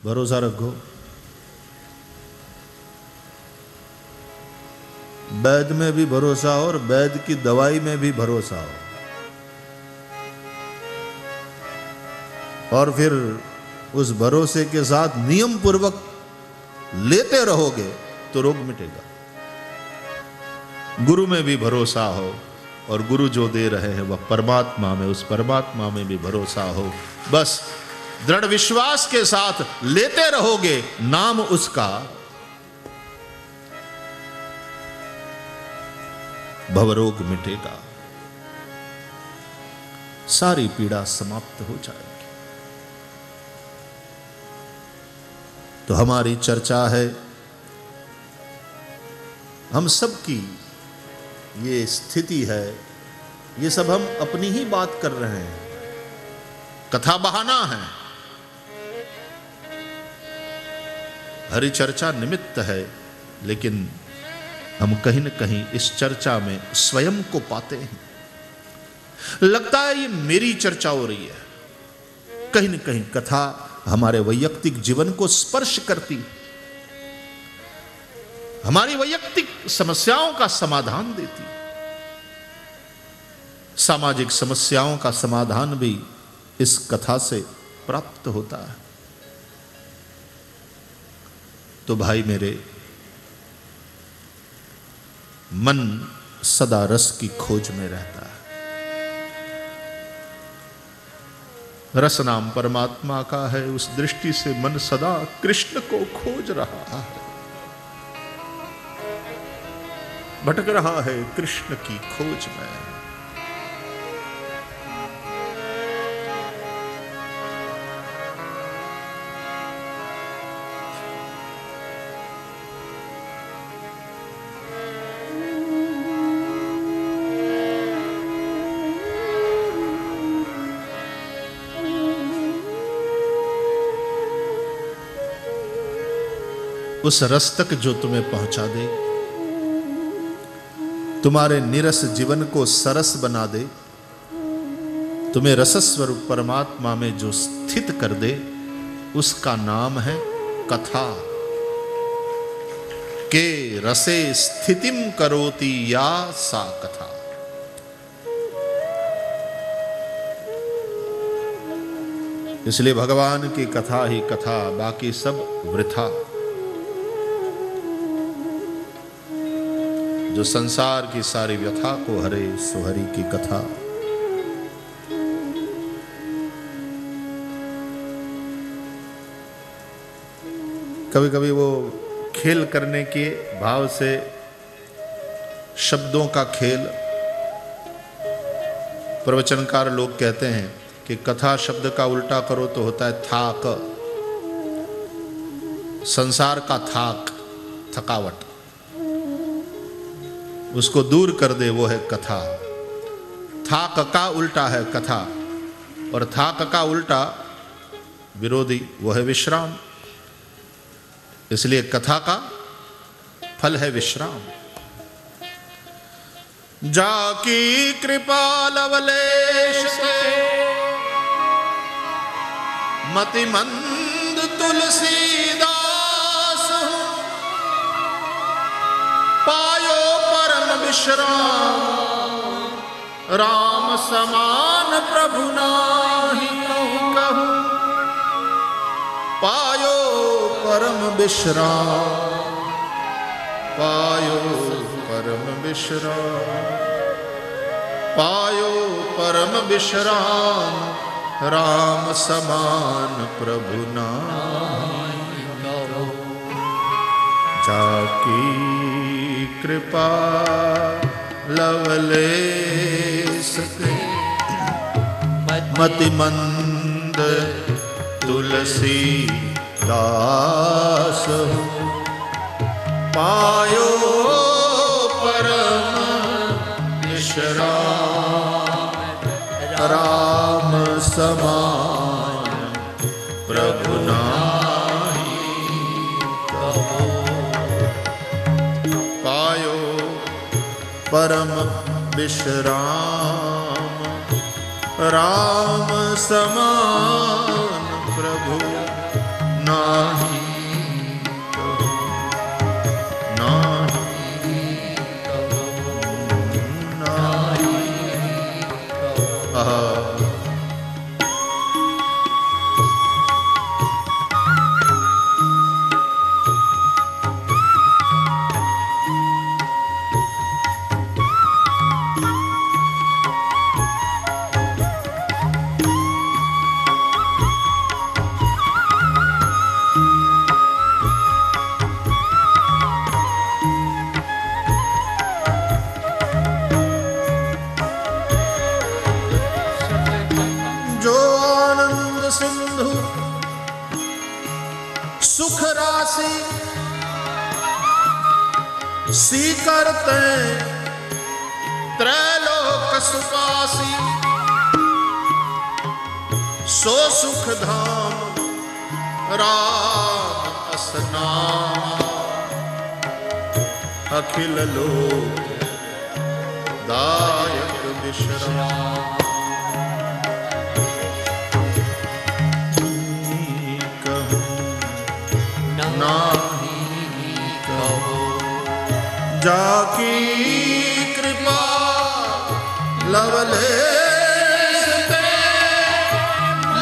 भरोसा रखो। वैद्य में भी भरोसा हो और वैद्य की दवाई में भी भरोसा हो, और फिर उस भरोसे के साथ नियम पूर्वक लेते रहोगे तो रोग मिटेगा। गुरु में भी भरोसा हो, और गुरु जो दे रहे हैं वह परमात्मा में, उस परमात्मा में भी भरोसा हो। बस दृढ़ विश्वास के साथ लेते रहोगे नाम उसका, भवरोग मिटेगा, सारी पीड़ा समाप्त हो जाएगी। तो हमारी चर्चा है, हम सबकी ये स्थिति है, ये सब हम अपनी ही बात कर रहे हैं, कथा बहाना है। हरी चर्चा निमित्त है, लेकिन हम कहीं न कहीं इस चर्चा में स्वयं को पाते हैं। लगता है ये मेरी चर्चा हो रही है, कहीं न कहीं कथा हमारे वैयक्तिक जीवन को स्पर्श करती, हमारी वैयक्तिक समस्याओं का समाधान देती। सामाजिक समस्याओं का समाधान भी इस कथा से प्राप्त होता है। तो भाई मेरे, मन सदा रस की खोज में रहता है। रस नाम परमात्मा का है, उस दृष्टि से मन सदा कृष्ण को खोज रहा है, भटक रहा है कृष्ण की खोज में। उस रस तक जो तुम्हें पहुंचा दे, तुम्हारे निरस जीवन को सरस बना दे, तुम्हें रसस्वरूप परमात्मा में जो स्थित कर दे, उसका नाम है कथा। के रसे स्थितिम करोति या सा कथा। इसलिए भगवान की कथा ही कथा, बाकी सब वृथा। जो संसार की सारी व्यथा को हरे, सो हरि की कथा। कभी कभी वो खेल करने के भाव से शब्दों का खेल, प्रवचनकार लोग कहते हैं कि कथा शब्द का उल्टा करो तो होता है थाक। संसार का थाक, थकावट, उसको दूर कर दे, वो है कथा। थाक का उल्टा है कथा, और थाक का उल्टा विरोधी, वो है विश्राम। इसलिए कथा का फल है विश्राम। जाकी कृपा लवलेश से मतिमंद तुलसीदास, पायो परम विश्राम, राम समान प्रभु नाहि कहूँ। पायो परम विश्राम, पायो परम विश्राम, पायो परम विश्राम, राम समान प्रभु नाहि कहूँ। जाकी कृपा लवलेश मतिमंद तुलसी दास, पायो परम विश्राम, राम समान प्रभु नाहि कहूँ। पायो परम विश्राम, राम समान प्रभु नाही कहो, नाही कहो, नाही कहो। सिंधु सुख राशि सीकरते त्रैलोक सुपासी, सो सुख धाम राम असनाम, अखिल लोक दायक विश्राम। नाही कहो, जाकी कृपा लवलेश पे,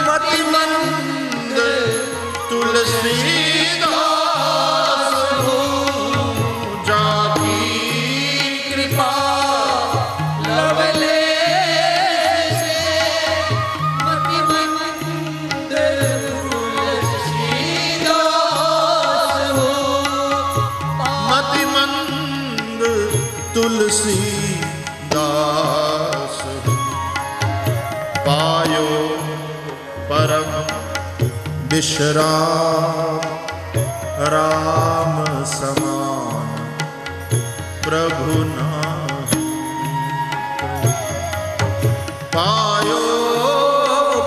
मति मंद तुलसीदास हो, जाकी कृपा लवलेश पे, मति मंद तुलसीदास, पायो परम विश्राम, राम समान प्रभु नाही। पायो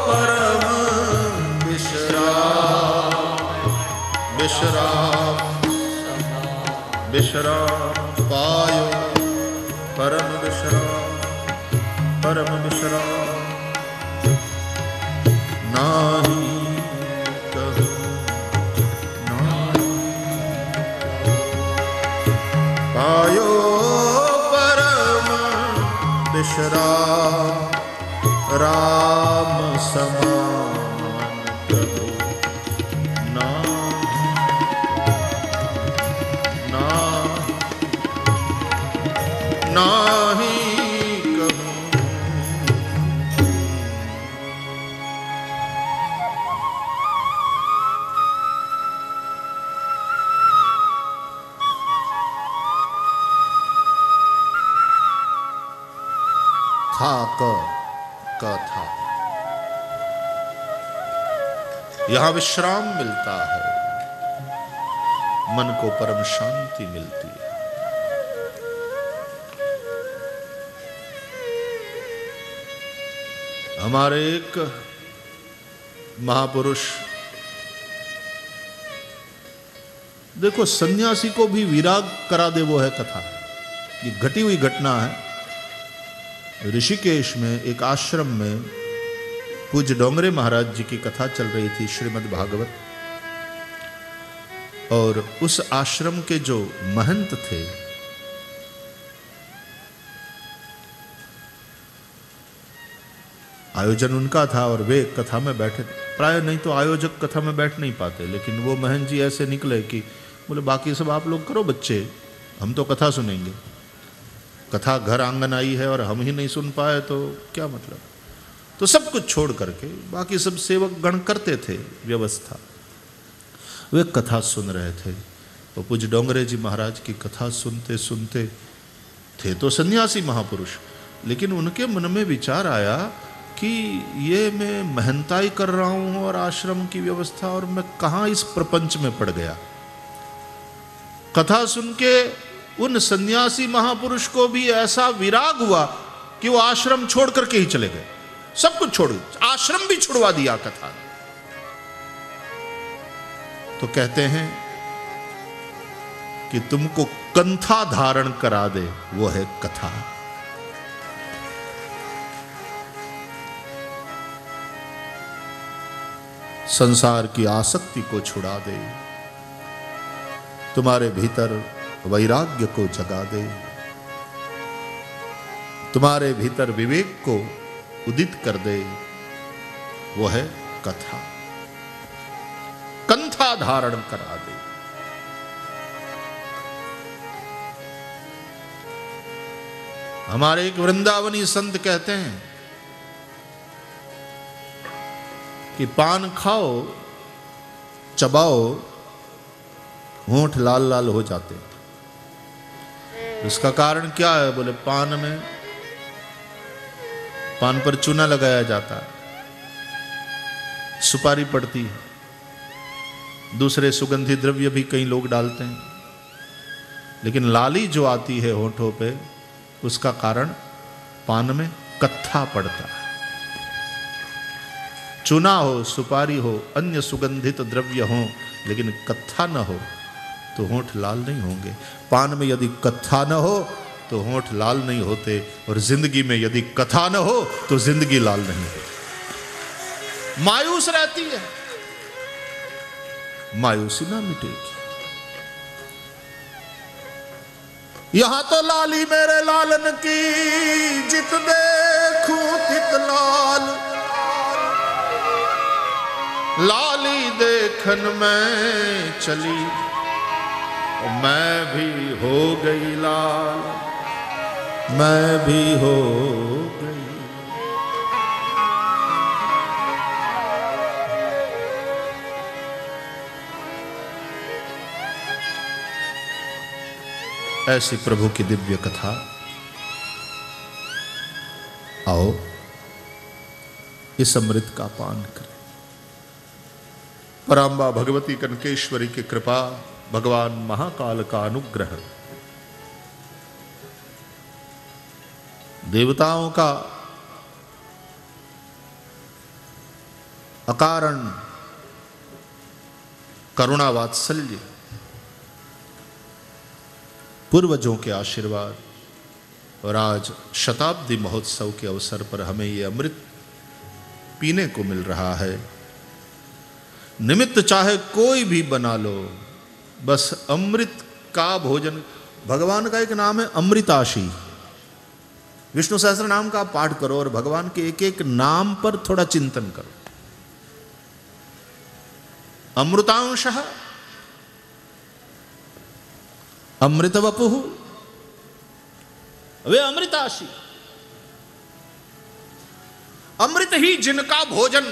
परम विश्राम, विश्राम विश्राम, पायो परम विश्राम, परम विश्राम। नाही कहो, नाही कहो, पायो परम विश्राम, राम समान प्रभु नाही, नाही कहो। था क था, यहां विश्राम मिलता है, मन को परम शांति मिलती है। हमारे एक महापुरुष, देखो सन्यासी को भी विराग करा दे वो है कथा। ये घटी हुई घटना है। ऋषिकेश में एक आश्रम में पूज्य डोंगरे महाराज जी की कथा चल रही थी, श्रीमद् भागवत। और उस आश्रम के जो महंत थे, आयोजन उनका था और वे कथा में बैठे थे। प्राय नहीं तो आयोजक कथा में बैठ नहीं पाते, लेकिन वो महंत जी ऐसे निकले कि बोले बाकी सब आप लोग करो बच्चे, हम तो कथा सुनेंगे। कथा घर आंगन आई है और हम ही नहीं सुन पाए तो क्या मतलब। तो सब कुछ छोड़ करके बाकी सब सेवक गण करते थे व्यवस्था, वे कथा सुन रहे थे। तो पूज्य डोंगरे जी महाराज की कथा सुनते सुनते, थे तो सन्यासी महापुरुष, लेकिन उनके मन में विचार आया कि ये मैं महंताई कर रहा हूं और आश्रम की व्यवस्था, और मैं कहां इस प्रपंच में पड़ गया। कथा सुन के उन सन्यासी महापुरुष को भी ऐसा विराग हुआ कि वो आश्रम छोड़ करके ही चले गए। सब कुछ छोड़, आश्रम भी छुड़वा दिया कथा। तो कहते हैं कि तुमको कंथा धारण करा दे वो है कथा। संसार की आसक्ति को छुड़ा दे, तुम्हारे भीतर वैराग्य को जगा दे, तुम्हारे भीतर विवेक को उदित कर दे, वो है कथा। कंथा धारण करा दे। हमारे एक वृंदावनी संत कहते हैं कि पान खाओ, चबाओ, होंठ लाल लाल हो जाते हैं। इसका कारण क्या है? बोले पान पर चूना लगाया जाता है, सुपारी पड़ती है, दूसरे सुगंधी द्रव्य भी कई लोग डालते हैं, लेकिन लाली जो आती है होंठों पे, उसका कारण पान में कत्था पड़ता है। चूना हो, सुपारी हो, अन्य सुगंधित द्रव्य हो, लेकिन कत्था न हो तो होंठ लाल नहीं होंगे। पान में यदि कत्था न हो तो होंठ लाल नहीं होते, और जिंदगी में यदि कथा न हो तो जिंदगी लाल नहीं होती, मायूस रहती है, मायूसी ना मिटेगी। यहां तो लाली मेरे लालन की, जित देखूं तित लाल, लाली देखन में चली, मैं भी हो गई लाल, मैं भी हो गई। ऐसी प्रभु की दिव्य कथा। आओ इस अमृत का पान करें। पराम्बा भगवती कनकेश्वरी की कृपा, भगवान महाकाल का अनुग्रह, देवताओं का अकारण करुणा वात्सल्य, पूर्वजों के आशीर्वाद, और आज शताब्दी महोत्सव के अवसर पर हमें ये अमृत पीने को मिल रहा है। निमित्त चाहे कोई भी बना लो, बस अमृत का भोजन। भगवान का एक नाम है अमृताशी। विष्णु सहस्त्र नाम का पाठ करो और भगवान के एक एक नाम पर थोड़ा चिंतन करो। अमृतांशः, अमृत वपुः, वे अमृताशी, अमृत ही जिनका भोजन।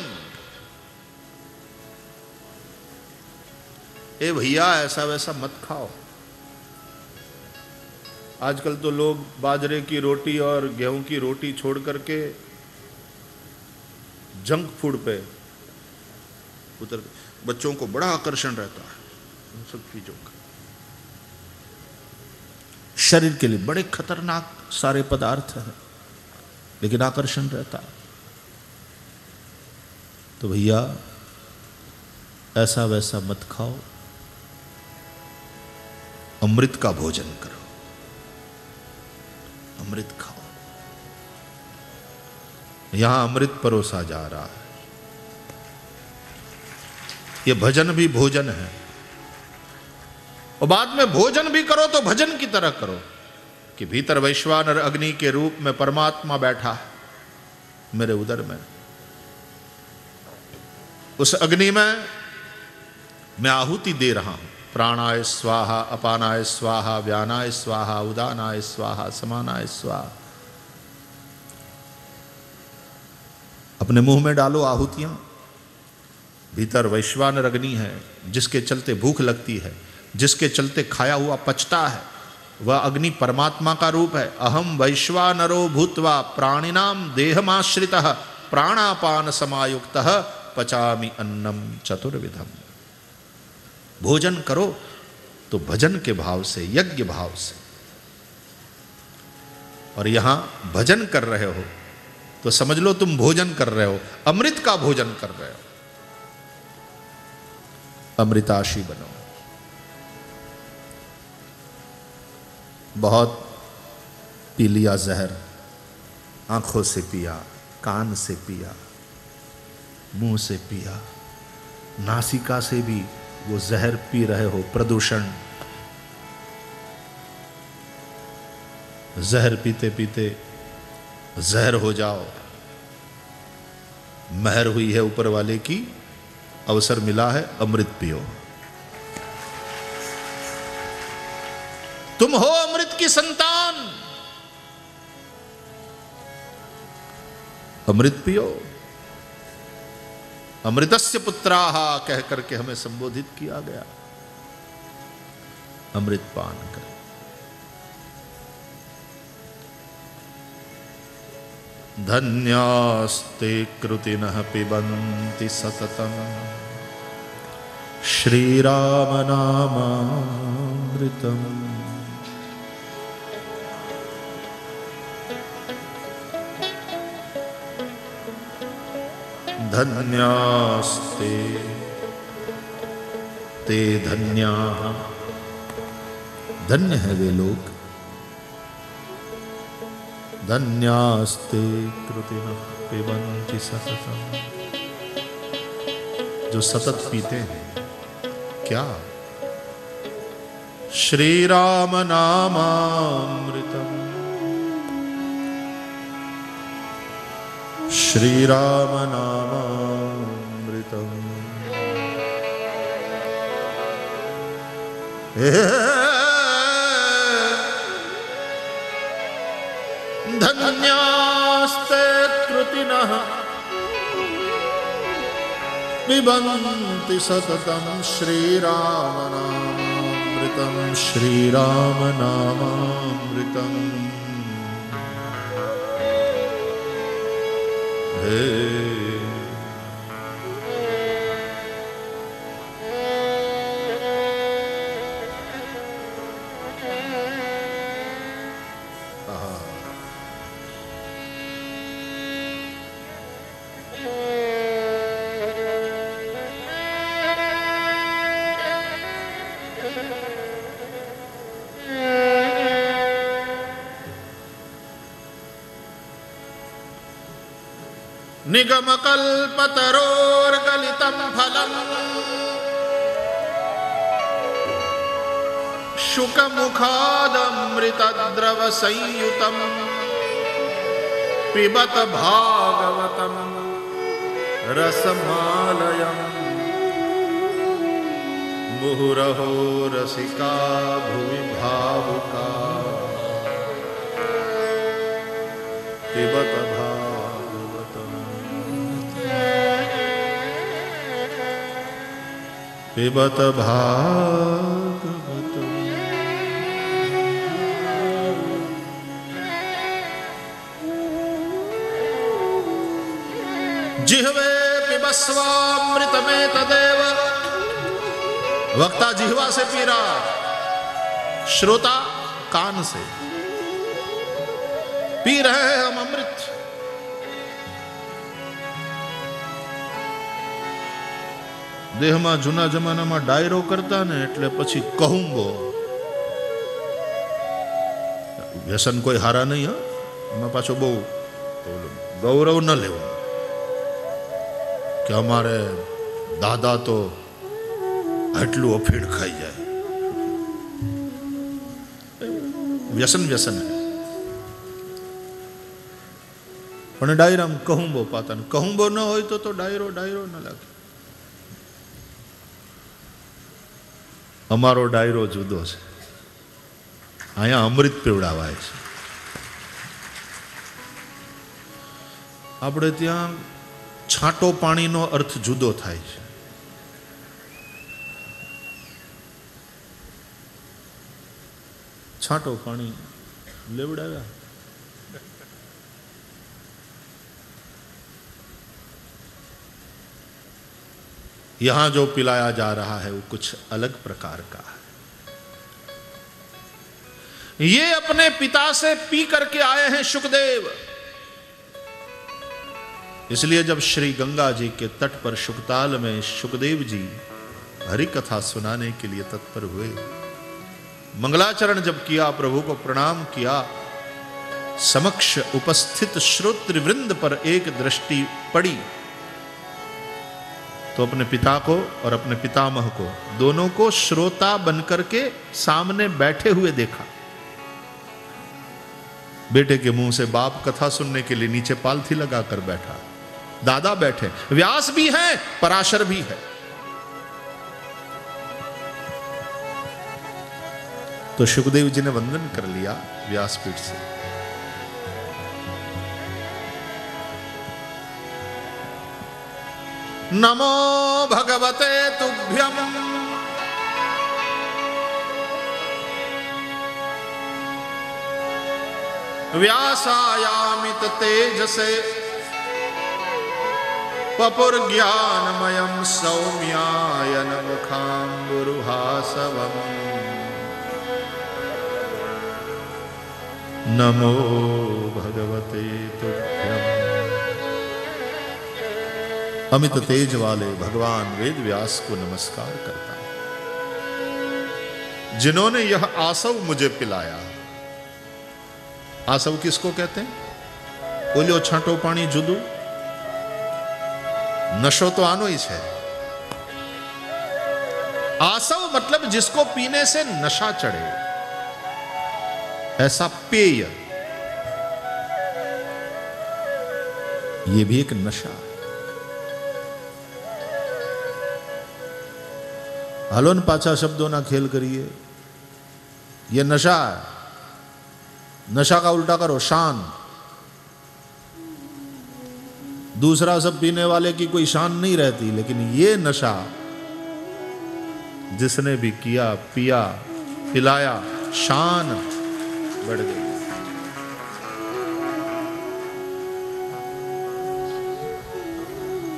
ए भैया ऐसा वैसा मत खाओ। आजकल तो लोग बाजरे की रोटी और गेहूं की रोटी छोड़ करके जंक फूड पे उतर, बच्चों को बड़ा आकर्षण रहता है उन सब चीजों का। शरीर के लिए बड़े खतरनाक सारे पदार्थ हैं, लेकिन आकर्षण रहता है। तो भैया ऐसा वैसा मत खाओ, अमृत का भोजन करो, अमृत खाओ। यहां अमृत परोसा जा रहा है। ये भजन भी भोजन है, और बाद में भोजन भी करो तो भजन की तरह करो कि भीतर वैश्वानर अग्नि के रूप में परमात्मा बैठा है मेरे उदर में। उस अग्नि में मैं आहुति दे रहा हूं। प्राणाय स्वाहा, अपानाय स्वाहा, व्यानाय स्वाहा, उदानाय स्वाहा, समानाय स्वाहा। अपने मुंह में डालो आहुतियां। भीतर वैश्वानर अग्नि है, जिसके चलते भूख लगती है, जिसके चलते खाया हुआ पचता है। वह अग्नि परमात्मा का रूप है। अहम वैश्वानरो भूत्वा प्राणिनाम देहमाश्रितः प्राणापान समायुक्तः पचामि अन्नम चतुर्विधम। भोजन करो तो भजन के भाव से, यज्ञ भाव से। और यहां भजन कर रहे हो तो समझ लो तुम भोजन कर रहे हो, अमृत का भोजन कर रहे हो। अमृताशी बनो। बहुत पी लिया जहर, आंखों से पिया, कान से पिया, मुंह से पिया, नासिका से भी वो जहर पी रहे हो, प्रदूषण। जहर पीते पीते जहर हो जाओ। महर हुई है ऊपर वाले की, अवसर मिला है, अमृत पियो। तुम हो अमृत की संतान, अमृत पियो। अमृतस्य पुत्राः कह करके हमें संबोधित किया गया। अमृत पान कर। धन्यास्ते कृतिनः पिबन्ति सततं श्रीराम नामामृतम्। धन्यास्ते ते धन्याः, धन्य है वे लोग। धन्यास्ते कृतिनः पिबन्ति सततं, जो सतत पीते हैं क्या? श्रीराम नामामृतम्। श्रीराम नामामृतम्। धन्यास्ते कृतिनः पिबन्ति सततं श्रीराम नामामृतम्। श्रीराम नामामृतम्। निगमकल्पतरोर्गलितं फलम् शुकमुखादमृतद्रवसंयुतं पिबत भागवतं रसमालयम्। मुहुरहो रसिका भुवि भावुका पिबत पिबत भागवतम्। जिह्वे पिबस्वामृतमेतदेव। वक्ता जिह्वा से पी रहा, श्रोता कान से पी रहे हैं हम अमृत। देहમાં જૂના જમાનામાં ડાયરો કરતા ને એટલે પછી કહુંબો, વ્યસન કોઈ હારા નહીં, હા એમાં પાછો બહુ ગૌરવ ન લેવું કે અમારે દાદા તો આટલું અફીણ ખાઈ જાય. વ્યસન વ્યસન પણ ડાયરામાં કહુંબો પાતા, કહુંબો ન હોય તો ડાયરો ડાયરો ન લાગે. અમારો ડાયરો જુદો છે, અહીંયા અમૃત પીવડાવાય છે. આપણે ત્યાં છાંટો પાણીનો અર્થ જુદો થાય છે. છાંટો પાણી લેવડાવ્યા, यहां जो पिलाया जा रहा है वो कुछ अलग प्रकार का है. ये अपने पिता से पी करके आए हैं शुकदेव. इसलिए जब श्री गंगा जी के तट पर शुकताल में शुकदेव जी हरि कथा सुनाने के लिए तत्पर हुए, मंगलाचरण जब किया, प्रभु को प्रणाम किया, समक्ष उपस्थित श्रोतृवृंद पर एक दृष्टि पड़ी तो अपने पिता को और अपने पितामह को दोनों को श्रोता बनकर के सामने बैठे हुए देखा। बेटे के मुंह से बाप कथा सुनने के लिए नीचे पालथी लगाकर बैठा, दादा बैठे, व्यास भी हैं, पराशर भी है। तो शुकदेव जी ने वंदन कर लिया व्यासपीठ से। नमो भगवते तुभ्यम व्यासायामित तेजसे पपुर्ज्ञानमयं सौम्यायन मुखाम्बुरुहासवम् नमो भगवते तुभ्यम्। अमित तेज वाले भगवान वेद व्यास को नमस्कार करता हूं, जिन्होंने यह आसव मुझे पिलाया। आसव किसको कहते हैं? बोलियो छांटो पानी जुदू, नशो तो आनो ही है। आसव मतलब जिसको पीने से नशा चढ़े, ऐसा पेय। ये भी एक नशा। हलोन पाछा शब्दों ना खेल करिए, ये नशा है। नशा का उल्टा करो शान। दूसरा सब पीने वाले की कोई शान नहीं रहती, लेकिन ये नशा जिसने भी किया, पिया, पिलाया, शान बढ़ गई।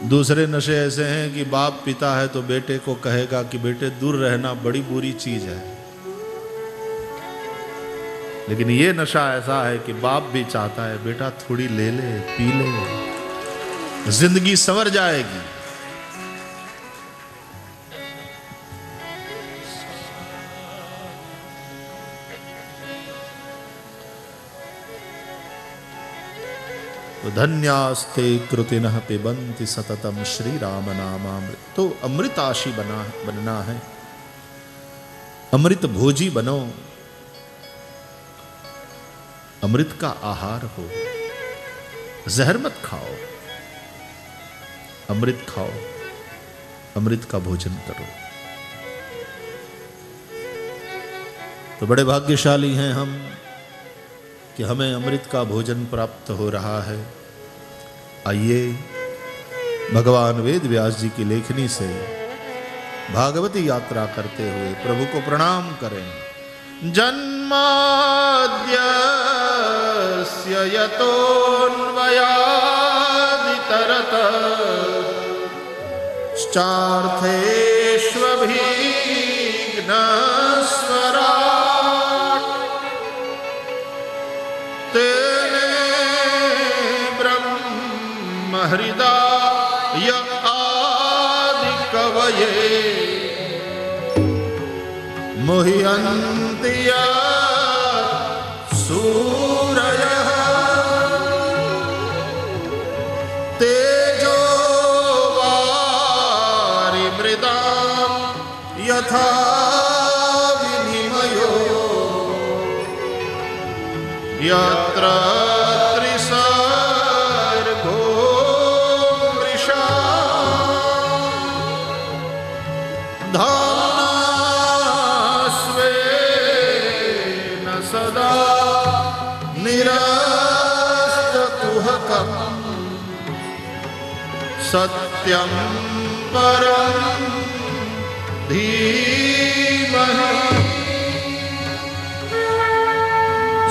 दूसरे नशे ऐसे हैं कि बाप पिता है तो बेटे को कहेगा कि बेटे दूर रहना बड़ी बुरी चीज है, लेकिन ये नशा ऐसा है कि बाप भी चाहता है बेटा थोड़ी ले ले, पी ले, जिंदगी संवर जाएगी। तो धन्यास्ते कृतिनः पिबन्ति सततम श्री राम नामामृत। तो अमृताशी बनना है, अमृत भोजी बनो, अमृत का आहार हो, जहर मत खाओ, अमृत खाओ, अमृत का भोजन करो। तो बड़े भाग्यशाली हैं हम कि हमें अमृत का भोजन प्राप्त हो रहा है। आइए भगवान वेद व्यास जी की लेखनी से भागवती यात्रा करते हुए प्रभु को प्रणाम करें। जन्माद्यस्य यतोऽन्वयादितरतश्चार्थेष्वभिघ्नस्वराट् तेने ब्रह्महृदाय आदिकवये मुह्यन्ति सूरयः तेजो वारिमृदां यथा विनिमयो यत्र त्रिसर्गो मृषा सदा निरस्तकुहकम् सत्यं परं धीमहि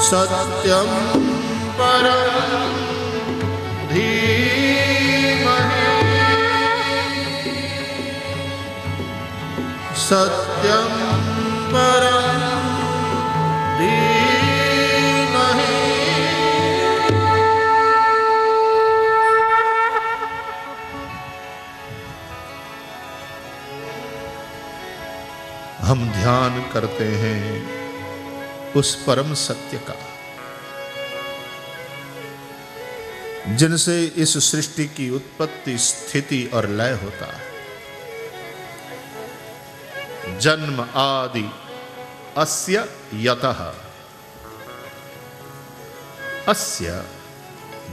सत्यं परं धीमहि सत्यं परं हम ध्यान करते हैं उस परम सत्य का, जिनसे इस सृष्टि की उत्पत्ति, स्थिति और लय होता है। जन्म आदि अस्य यतः, अस्य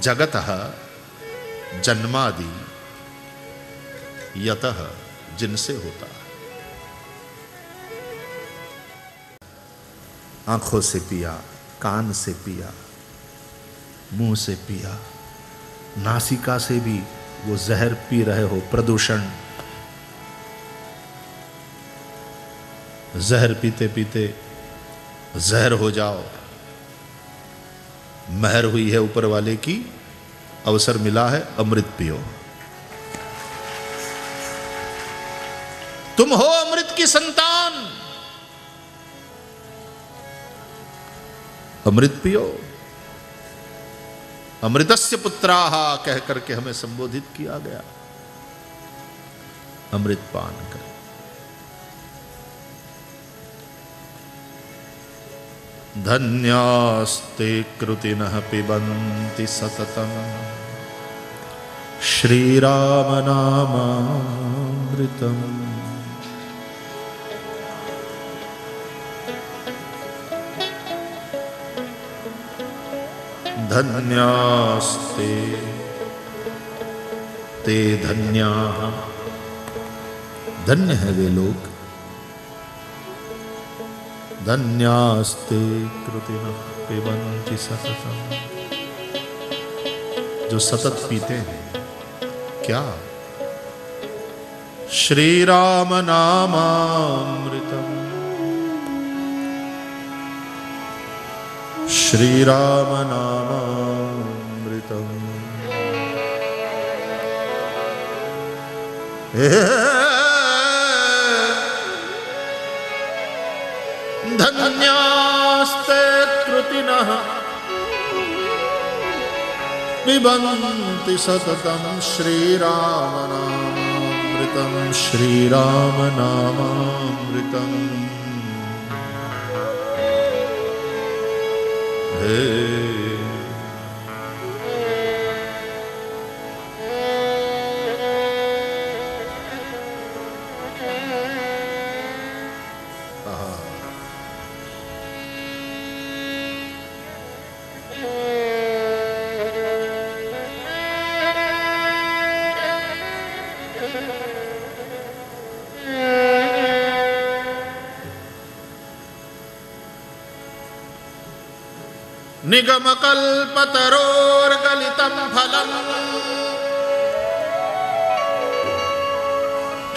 जगतः जन्मादि यतः जिनसे होता है। आंखों से पिया, कान से पिया, मुंह से पिया, नासिका से भी वो जहर पी रहे हो, प्रदूषण। जहर पीते पीते जहर हो जाओ, महर हुई है ऊपर वाले की, अवसर मिला है, अमृत पियो। तुम हो अमृत की संतान, अमृत पियो। अमृतस्य पुत्राः कह करके हमें संबोधित किया गया। अमृत पान कर। धन्यास्ते कृतिनः पिबन्ति सततं श्रीराम नामामृतम्। धन्यास्ते ते धन्याः, धन्य है वे लोग। धन्यास्ते कृतिनः पिबन्ति सततं, जो सतत पीते हैं क्या? श्रीराम नामामृतम्, श्रीराम नामामृतम्। धन्यास्ते कृतिनः पिबन्ति सततं श्रीराम नामामृतम्, श्रीराम नामामृतम्। हे निगमकल्पतरोर्गलितं फलम्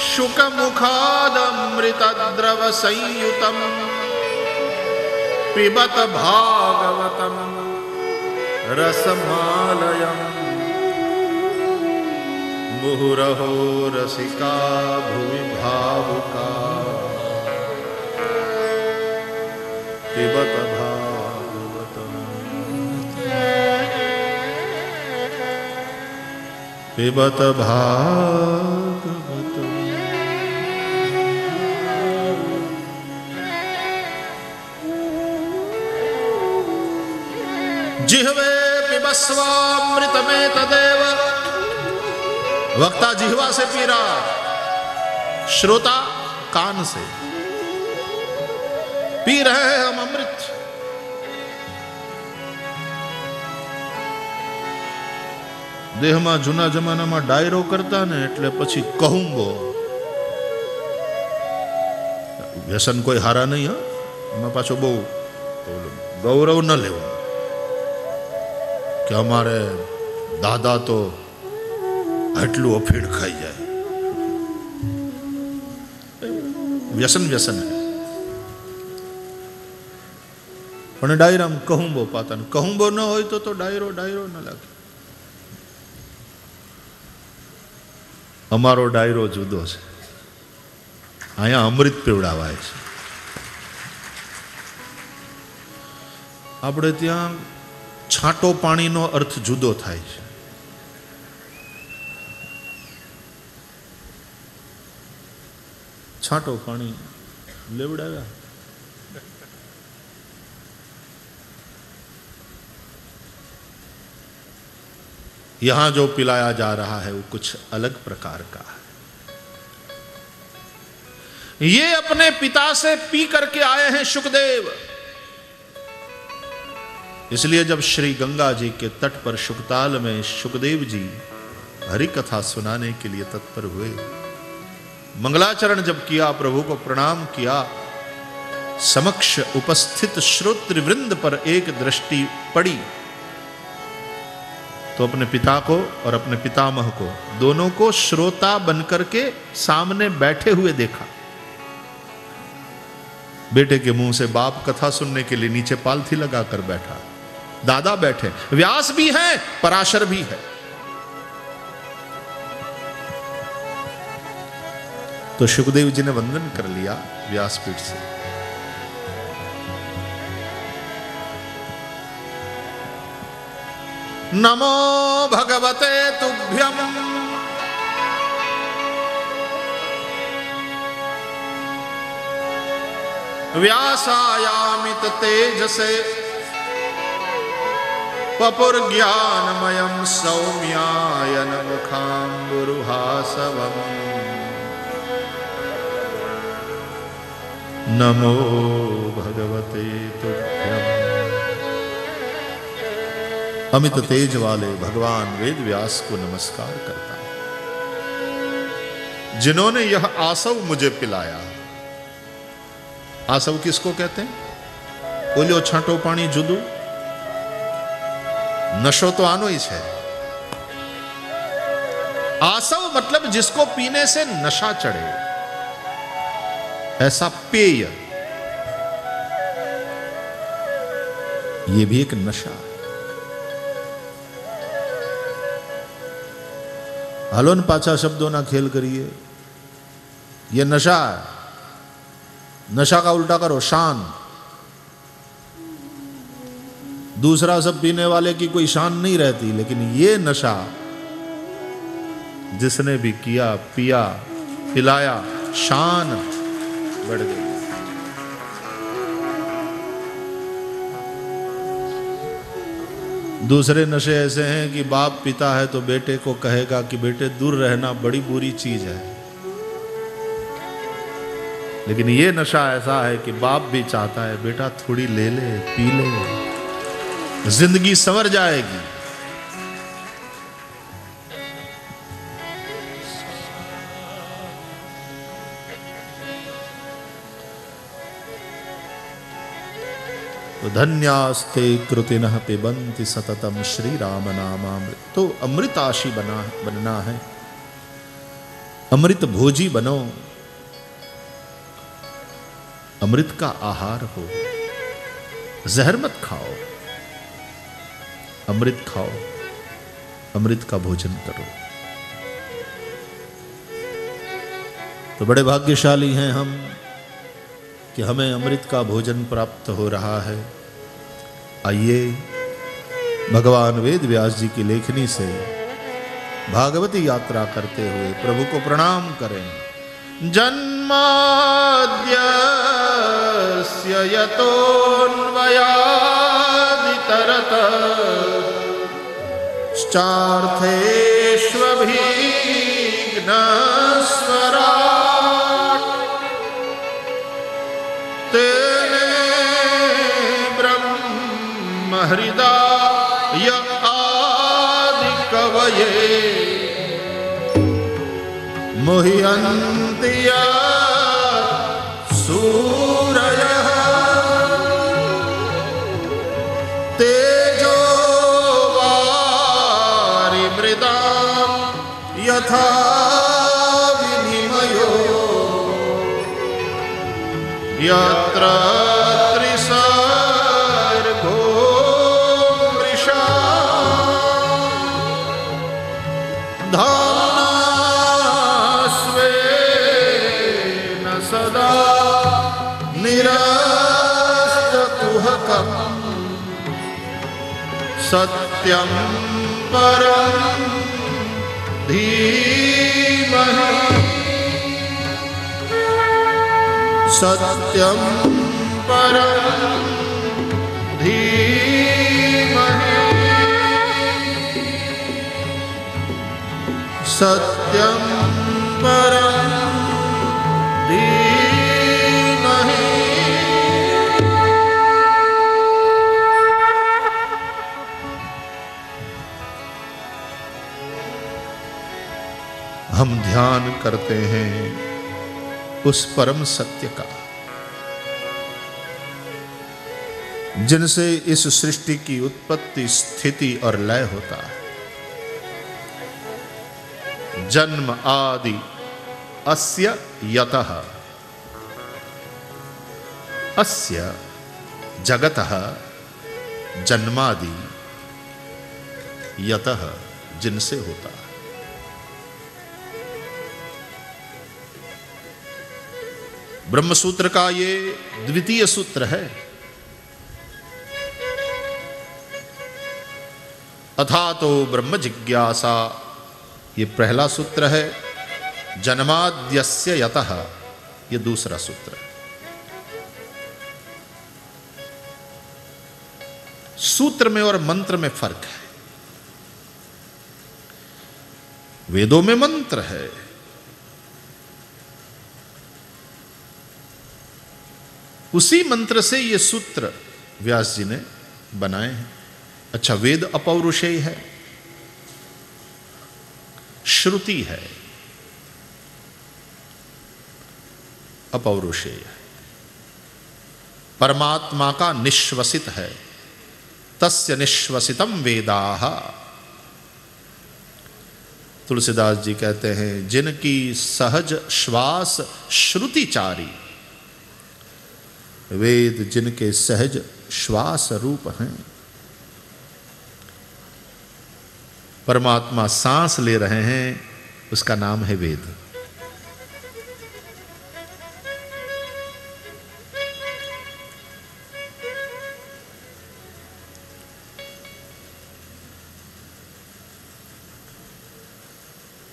शुकमुखादमृतद्रवसंयुतं पिबत भागवतं रसमालयम्। मुहुरहो रसिका भुवि भावुका पिबत पिबत भागवतम्। जिह्वे पिबस्वामृतमेतदेव, वक्ता जिह्वा से पी रहा, श्रोता कान से पी रहे हैं हम अमृत। देहમાં જૂના જમાનામાં ડાયરો કરતા ને એટલે પછી કહુંબો, વ્યસન કોઈ હારા નહીં, હા એમાં પાછો બહુ ગૌરવ ન લેવું કે અમારે દાદા તો આટલું અફીણ ખાઈ જાય. વ્યસન વ્યસન પણ ડાયરામાં કહુંબો પાતા, કહુંબો ન હોય તો ડાયરો ડાયરો ન લાગે. અમારો ડાયરો જુદો છે, અહીંયા અમૃત પીવડાવાય છે. આપણે ત્યાં છાંટો પાણીનો અર્થ જુદો થાય છે. छाटो पानी लेवड़ाया, यहां जो पिलाया जा रहा है वो कुछ अलग प्रकार का है. ये अपने पिता से पी करके आए हैं शुकदेव। इसलिए जब श्री गंगा जी के तट पर शुकताल में शुकदेव जी हरि कथा सुनाने के लिए तत्पर हुए, मंगलाचरण जब किया, प्रभु को प्रणाम किया, समक्ष उपस्थित श्रोतृवृंद पर एक दृष्टि पड़ी तो अपने पिता को और अपने पितामह को, दोनों को श्रोता बनकर के सामने बैठे हुए देखा। बेटे के मुंह से बाप कथा सुनने के लिए नीचे पालथी लगाकर बैठा, दादा बैठे, व्यास भी हैं, पराशर भी है। तो शुकदेव जी ने वंदन कर लिया व्यासपीठ से। नमो भगवते तुभ्यम व्यासायामित तेजसे पपुर्ज्ञानमयं सौम्यायन मुखाम्बुरुहासवम् नमो भगवते तुभ्यम्। अमित तेज वाले भगवान वेद व्यास को नमस्कार करता हूं, जिन्होंने यह आसव मुझे पिलाया। आसव किसको कहते हैं? बोलियो छांटो पानी जुदू, नशो तो आनो ही है। आसव मतलब जिसको पीने से नशा चढ़े, ऐसा पेय। ये भी एक नशा। हलोन पाछा शब्दों ना खेल करिए, ये नशा है। नशा का उल्टा करो शान। दूसरा सब पीने वाले की कोई शान नहीं रहती, लेकिन ये नशा जिसने भी किया, पिया, पिलाया, शान बढ़ गई। दूसरे नशे ऐसे हैं कि बाप पिता है तो बेटे को कहेगा कि बेटे दूर रहना बड़ी बुरी चीज है, लेकिन ये नशा ऐसा है कि बाप भी चाहता है बेटा थोड़ी ले ले, पी ले, जिंदगी संवर जाएगी। तो धन्यास्ते कृतिनः पिबन्ति सततम श्री राम नामामृत। तो अमृताशी बनना है, अमृत भोजी बनो, अमृत का आहार हो, जहर मत खाओ, अमृत खाओ, अमृत का भोजन करो। तो बड़े भाग्यशाली हैं हम कि हमें अमृत का भोजन प्राप्त हो रहा है। आइए भगवान वेद व्यास जी की लेखनी से भागवती यात्रा करते हुए प्रभु को प्रणाम करें। जन्माद्यस्य यतोऽन्वयादितरतश्चार्थेष्वभिघ्नस्वराट् तेने ब्रह्महृदाय आदिकवये मुह्यन्ति सूरयः तेजो वारिमृदां यथा विनिमयो यत्र त्रिसर्गो मृषा सदा निरस्तकुहकम् सत्यं परं धीमहि सत्यं परं धीमहि सत्यं परं धीमहि करते हैं उस परम सत्य का, जिनसे इस सृष्टि की उत्पत्ति, स्थिति और लय होता है। जन्म आदि अस्य यतः, अस्य जगतः जन्मादि यतः, जिनसे होता है। ब्रह्म सूत्र का ये द्वितीय सूत्र है। अथातो ब्रह्म जिज्ञासा, ये पहला सूत्र है। जन्माद्यस्य यतः, ये दूसरा सूत्र है। सूत्र में और मंत्र में फर्क है। वेदों में मंत्र है, उसी मंत्र से ये सूत्र व्यास जी ने बनाए हैं। अच्छा, वेद अपौरुषेय है, श्रुति है, अपौरुषेय है, परमात्मा का निश्वसित है। तस्य निश्वसितम वेदाः। तुलसीदास जी कहते हैं, जिनकी सहज श्वास श्रुतिचारी, वेद जिनके सहज श्वास रूप हैं। परमात्मा सांस ले रहे हैं, उसका नाम है वेद।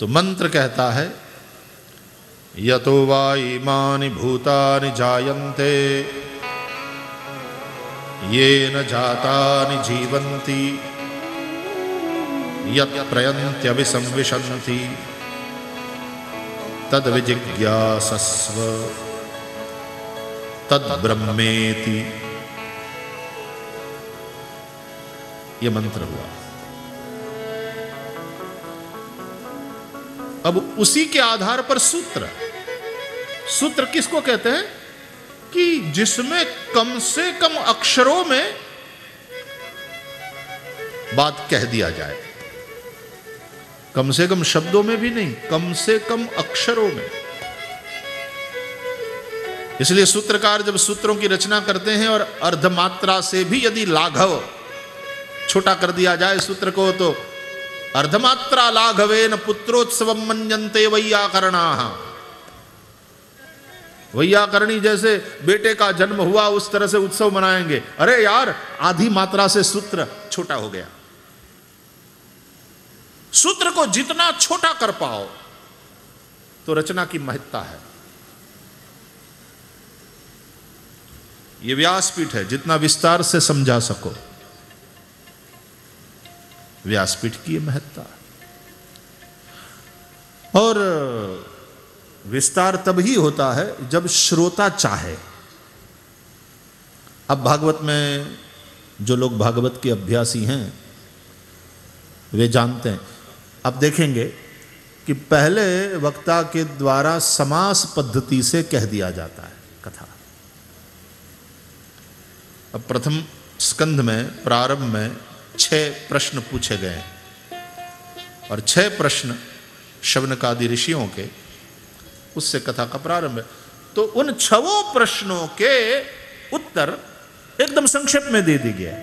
तो मंत्र कहता है, यतो वा इमानि भूतानि जायन्ते येन जातानि जीवन्ति यत् प्रयन्त्यभिसंविशन्ति तद् विजिज्ञासस्व तद् ब्रह्मेति। ये मंत्र हुआ। अब उसी के आधार पर सूत्र, सूत्र किसको कहते हैं कि जिसमें कम से कम अक्षरों में बात कह दिया जाए, कम से कम शब्दों में भी नहीं, कम से कम अक्षरों में। इसलिए सूत्रकार जब सूत्रों की रचना करते हैं और अर्धमात्रा से भी यदि लाघव छोटा कर दिया जाए सूत्र को, तो अर्धमात्रा लाघवेन पुत्रोत्सवम मन्यन्ते वैयाकरणाः। वैयाकरणी जैसे बेटे का जन्म हुआ उस तरह से उत्सव मनाएंगे। अरे यार, आधी मात्रा से सूत्र छोटा हो गया। सूत्र को जितना छोटा कर पाओ तो रचना की महत्ता है। यह व्यासपीठ है, जितना विस्तार से समझा सको, व्यासपीठ की महत्ता। और विस्तार तब ही होता है जब श्रोता चाहे। अब भागवत में जो लोग भागवत के अभ्यासी हैं वे जानते हैं। अब देखेंगे कि पहले वक्ता के द्वारा समास पद्धति से कह दिया जाता है कथा। अब प्रथम स्कंध में प्रारंभ में 6 प्रश्न पूछे गए और 6 प्रश्न शौनकादि ऋषियों के, उससे कथा का प्रारंभ है। तो उन 6 प्रश्नों के उत्तर एकदम संक्षेप में दे दी गया,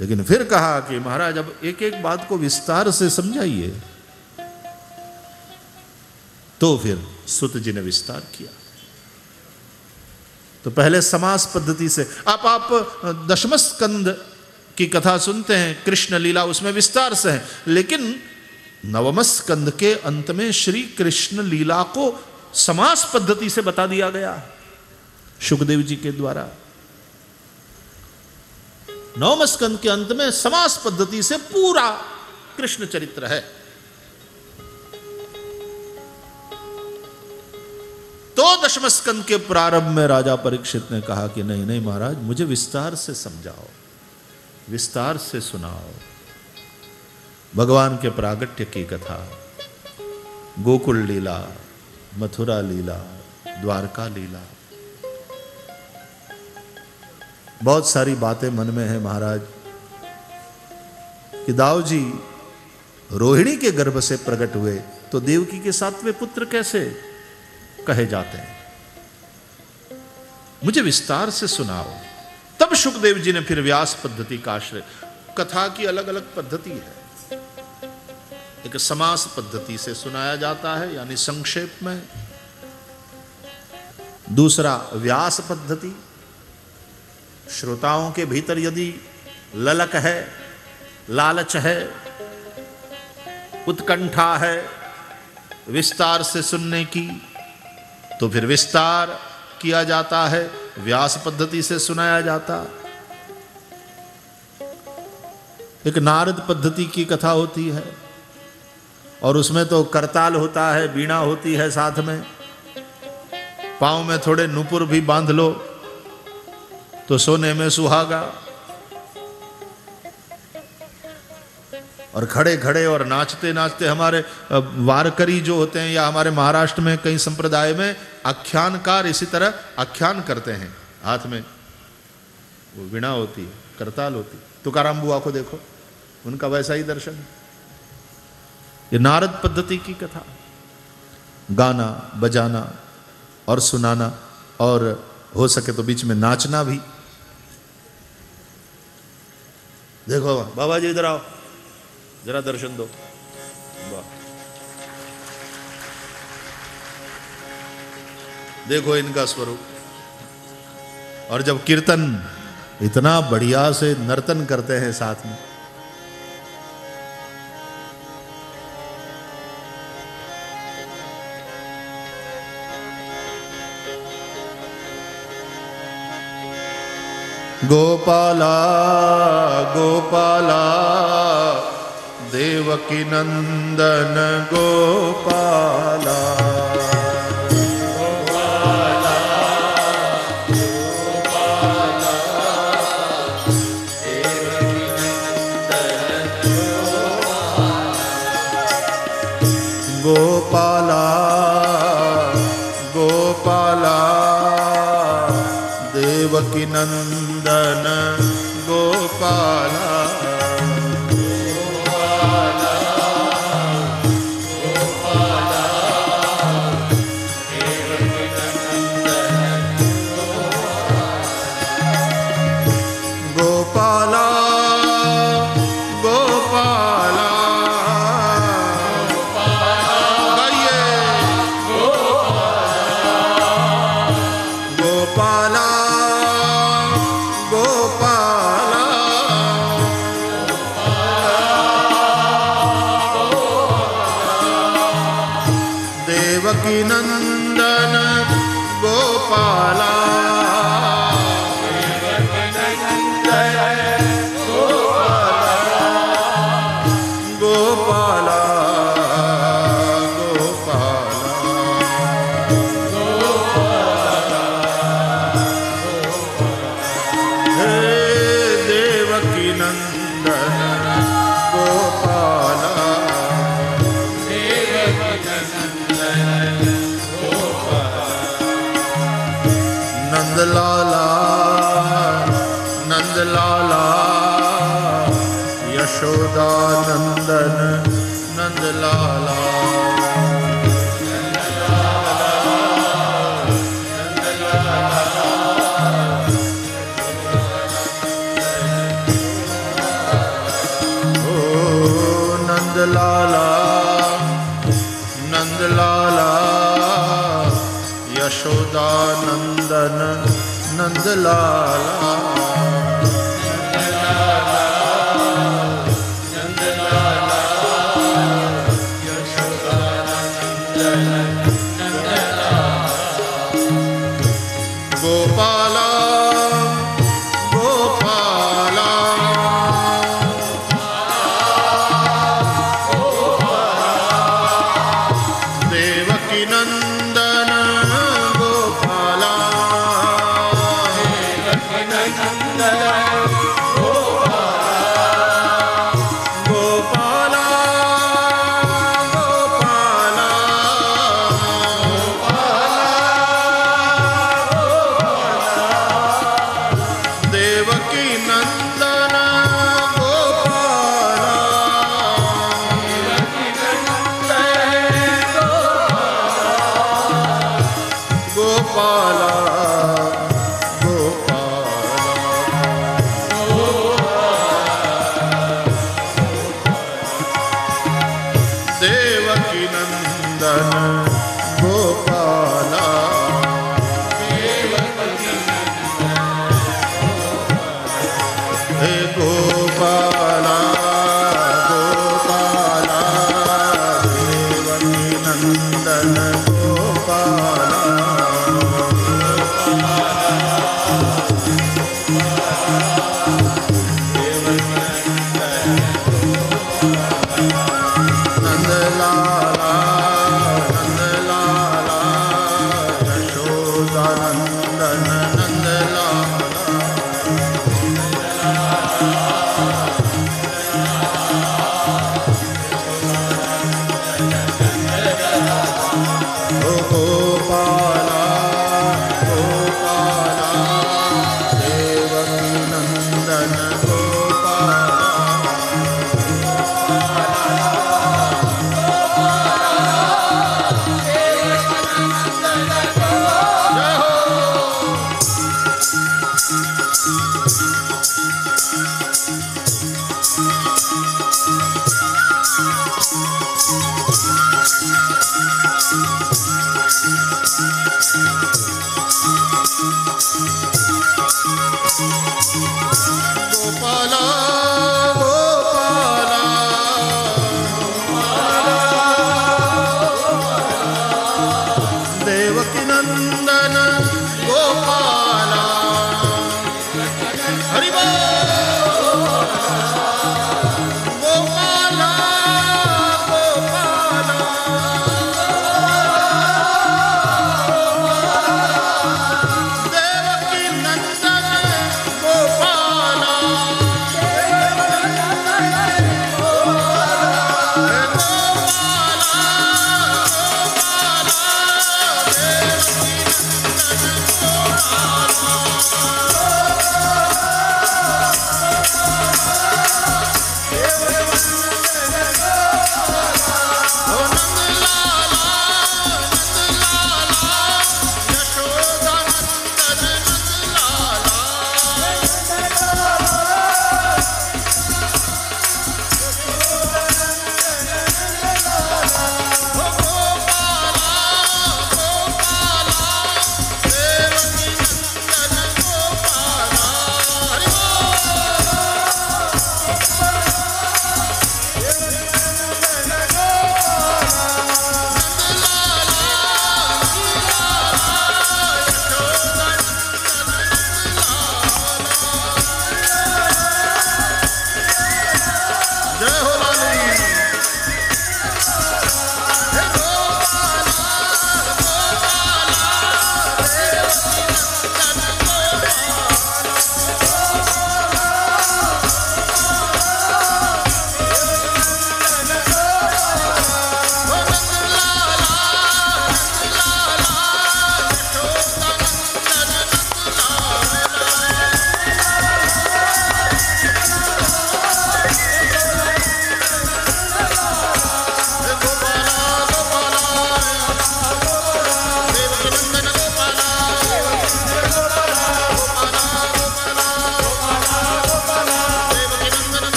लेकिन फिर कहा कि महाराज अब एक एक बात को विस्तार से समझाइए। तो फिर सुत जी ने विस्तार किया। तो पहले समास पद्धति से आप दशम स्कंद की कथा सुनते हैं, कृष्ण लीला उसमें विस्तार से है, लेकिन नवम स्कंद के अंत में श्री कृष्ण लीला को समास पद्धति से बता दिया गया शुकदेव जी के द्वारा। नवम स्कंद के अंत में समास पद्धति से पूरा कृष्ण चरित्र है। तो दशम स्कंद के प्रारंभ में राजा परीक्षित ने कहा कि नहीं नहीं महाराज, मुझे विस्तार से समझाओ, विस्तार से सुनाओ। भगवान के प्रागट्य की कथा, गोकुल लीला, मथुरा लीला, द्वारका लीला, बहुत सारी बातें मन में है महाराज कि दाऊ जी रोहिणी के गर्भ से प्रकट हुए तो देवकी के सातवें पुत्र कैसे कहे जाते हैं, मुझे विस्तार से सुनाओ। तब शुकदेव जी ने फिर व्यास पद्धति का आश्रय। कथा की अलग अलग पद्धति है, एक समास पद्धति से सुनाया जाता है यानी संक्षेप में, दूसरा व्यास पद्धति, श्रोताओं के भीतर यदि ललक है, लालच है, उत्कंठा है विस्तार से सुनने की, तो फिर विस्तार किया जाता है, व्यास पद्धति से सुनाया जाता। एक नारद पद्धति की कथा होती है और उसमें तो करताल होता है, वीणा होती है साथ में, पांव में थोड़े नुपुर भी बांध लो तो सोने में सुहागा, और खड़े खड़े और नाचते नाचते। हमारे वारकरी जो होते हैं या हमारे महाराष्ट्र में कई संप्रदाय में आख्यानकार इसी तरह आख्यान करते हैं, हाथ में वो वीणा होती है, करताल होती है। तुकाराम बुआ को देखो, उनका वैसा ही दर्शन है। ये नारद पद्धति की कथा, गाना बजाना और सुनाना, और हो सके तो बीच में नाचना भी। देखो बाबा जी इधर आओ, जरा दर्शन दो। वाह, देखो इनका स्वरूप। और जब कीर्तन इतना बढ़िया से नर्तन करते हैं साथ में, गोपाला गोपाला देवकी नंदन गोपाला, गोपाला गोपाला देवकी नंदन गोपाला, गोपाला देवकी नंदन गोपाला, देवकी नंदन गोपाला, गोपाला गोपाला, हे देवकी नंदन गोपाला, नंदलाला नंदलाला यशोदा नंदन नंदलाला, ओ नंदलाला नंदलाला यशोदा नंदन नंदलाला, नंदलाला यशोदा नंदन नंदलाला, गोपाला गोपाला देवकी नंदन गोपाला, गोपाला गोपाला पाला।